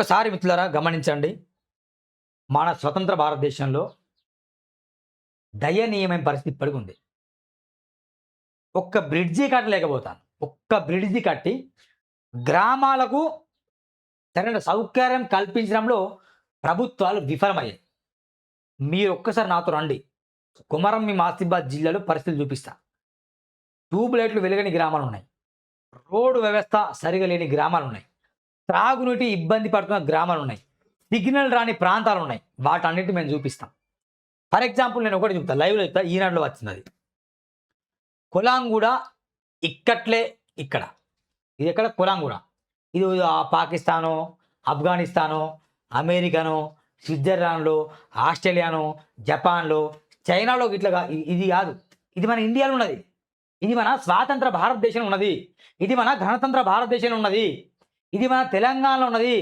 ఒక్కసారి మిత్రులారా గమనించండి. మన స్వతంత్ర భారతదేశంలో దయనీయమైన పరిస్థితి ఇప్పటికి ఉంది. ఒక్క బ్రిడ్జి కట్టలేకపోతాను. ఒక్క బ్రిడ్జి కట్టి గ్రామాలకు సరైన సౌకర్యం కల్పించడంలో ప్రభుత్వాలు విఫలమయ్యాయి. మీరు ఒక్కసారి నాతో రండి. కొమరం భీం ఆసిఫాబాద్ జిల్లాలో పరిస్థితులు చూపిస్తా. ట్యూబ్ లైట్లు వెలగని గ్రామాలున్నాయి. రోడ్డు వ్యవస్థ సరిగా లేని గ్రామాలున్నాయి. త్రాగునీటి ఇబ్బంది పడుతున్న గ్రామాలున్నాయి. సిగ్నల్ రాని ప్రాంతాలున్నాయి. వాటన్నిటిని మేము చూపిస్తాం. ఫర్ ఎగ్జాంపుల్ నేను ఒకటి చెప్తా, లైవ్లో చెప్తా, ఈనాడులో వచ్చింది అది. కొలాంగూడ ఇక్కట్లే ఇక్కడ. ఇది ఎక్కడ? కొలాంగూడ. ఇది పాకిస్తానో, ఆఫ్ఘనిస్తానో, అమెరికానో, స్విట్జర్లాండ్లో, ఆస్ట్రేలియానో, జపాన్లో, చైనాలో ఇట్లా ఇది కాదు. ఇది మన ఇండియాలో ఉన్నది. ఇది మన స్వాతంత్ర భారతదేశంలో ఉన్నది. ఇది మన గణతంత్ర భారతదేశంలో ఉన్నది. ఇది మన తెలంగాణలో ఉన్నది.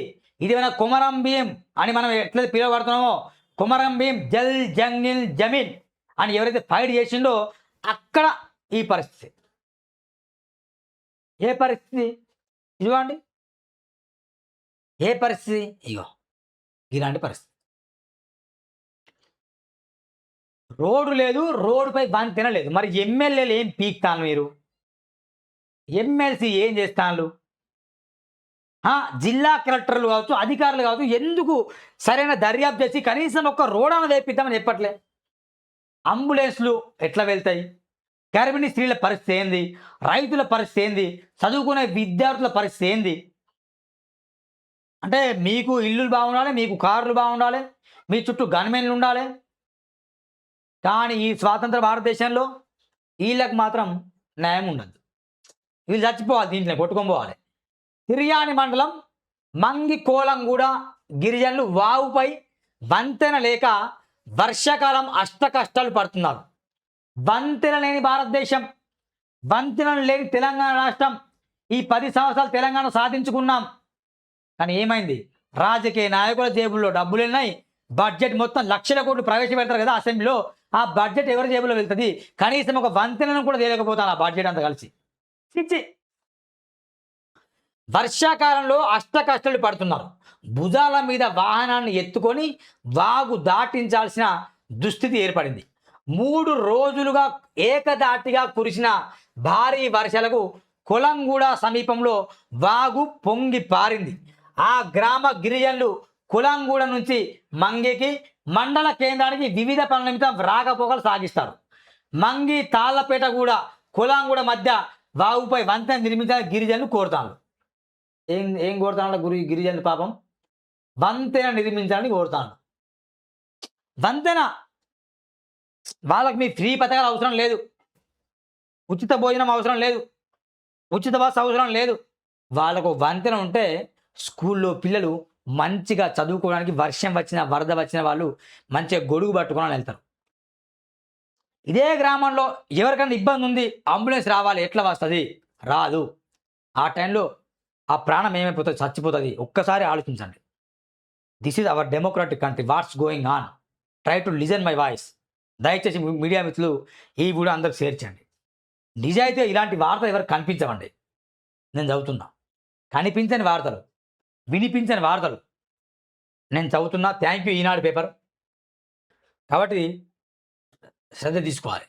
ఇది మన కొమరం భీం అని మనం ఎట్లయితే పిలువబడుతున్నామో, కొమరం భీం జల్ జంగిల్ జమీన్ అని ఎవరైతే ఫైట్ చేసిండో అక్కడ ఈ పరిస్థితి. ఏ పరిస్థితి ఇదిగోండి. ఏ పరిస్థితి? ఇగో ఇలాంటి పరిస్థితి. రోడ్డు లేదు, రోడ్డుపై వంతెన లేదు. మరి ఎమ్మెల్యేలు ఏం పీక్తాను? మీరు ఎమ్మెల్సీ ఏం చేస్తాను? జిల్లా కలెక్టర్లు కావచ్చు, అధికారులు కావచ్చు, ఎందుకు సరైన దర్యాప్తు చేసి కనీసం ఒక్క రోడ్డు వేపిద్దామని చెప్పట్లే? అంబులెన్స్లు ఎట్లా వెళ్తాయి? గర్భిణీ స్త్రీల పరిస్థితి ఏంది? రైతుల పరిస్థితి ఏంది? చదువుకునే విద్యార్థుల పరిస్థితి ఏంది? అంటే మీకు ఇల్లులు బాగుండాలి, మీకు కార్లు బాగుండాలి, మీ చుట్టూ గన్మెన్లు ఉండాలి. కానీ ఈ స్వాతంత్ర భారతదేశంలో వీళ్ళకి మాత్రం న్యాయం ఉండదు. వీళ్ళు చచ్చిపోవాలి, దీంట్లో కొట్టుకొని పోవాలి. తిర్యాని మండలం మంగి కోలంగూడ గిరిజనులు వావుపై వంతెన లేక వర్షాకాలం అష్ట కష్టాలు పడుతున్నారు. వంతెన లేని భారతదేశం, వంతెనలు లేని తెలంగాణ రాష్ట్రం. ఈ 10 సంవత్సరాలు తెలంగాణ సాధించుకున్నాం. కానీ ఏమైంది? రాజకీయ నాయకుల జేబుల్లో డబ్బులు ఉన్నాయి. బడ్జెట్ మొత్తం లక్షల కోట్లు ప్రవేశపెడతారు కదా అసెంబ్లీలో. ఆ బడ్జెట్ ఎవరి జేబులో వెళ్తుంది? కనీసం ఒక వంతెనను కూడా తేలేకపోతాను ఆ బడ్జెట్ అంతా కలిసి. వర్షాకాలంలో అష్ట కష్టాలు పడుతున్నారు. భుజాల మీద వాహనాన్ని ఎత్తుకొని వాగు దాటించాల్సిన దుస్థితి ఏర్పడింది. 3 రోజులుగా ఏకదాటిగా కురిసిన భారీ వర్షాలకు కొలంగూడ సమీపంలో వాగు పొంగి పారింది. ఆ గ్రామ గిరిజనులు కొలంగూడ నుంచి మంగికి మండల కేంద్రానికి వివిధ పనుల నిమిత్తం రాకపోకలు సాగిస్తారు. మంగి తాళ్లపేట కూడా కొలంగూడ మధ్య వాగుపై వంతెన నిర్మించాలని గిరిజనులు కోరుతాను. ఏం కోరుతాను గిరిజనులు? పాపం వంతెన నిర్మించాలని కోరుతాను. వంతెన వాళ్ళకి మీ ఫ్రీ పథకాలు అవసరం లేదు, ఉచిత భోజనం అవసరం లేదు, ఉచిత బస్సు అవసరం లేదు. వాళ్ళకు వంతెన ఉంటే స్కూల్లో పిల్లలు మంచిగా చదువుకోవడానికి, వర్షం వచ్చినా వరద వచ్చిన వాళ్ళు మంచిగా గొడుగు పట్టుకోవడానికి వెళ్తారు. ఇదే గ్రామంలో ఎవరికైనా ఇబ్బంది ఉంది, అంబులెన్స్ రావాలి, ఎట్లా వస్తుంది? రాదు. ఆ టైంలో ఆ ప్రాణం ఏమైపోతుంది? చచ్చిపోతుంది. ఒక్కసారి ఆలోచించండి. This is our democratic country. What's going on? Try to listen my voice. దయచేసి మీడియా మిత్రులు ఈ వీడియో అందరికి షేర్ చేయండి. నిజాయితీ ఇలాంటి వార్తలు ఎవరు కనిపించవండి. నేను చదువుతున్నా, కనిపించని వార్తలు, వినిపించని వార్తలు నేను చదువుతున్నా. Thank you Eenadu paper. కాబట్టి శ్రద్ధ తీసుకోవాలి.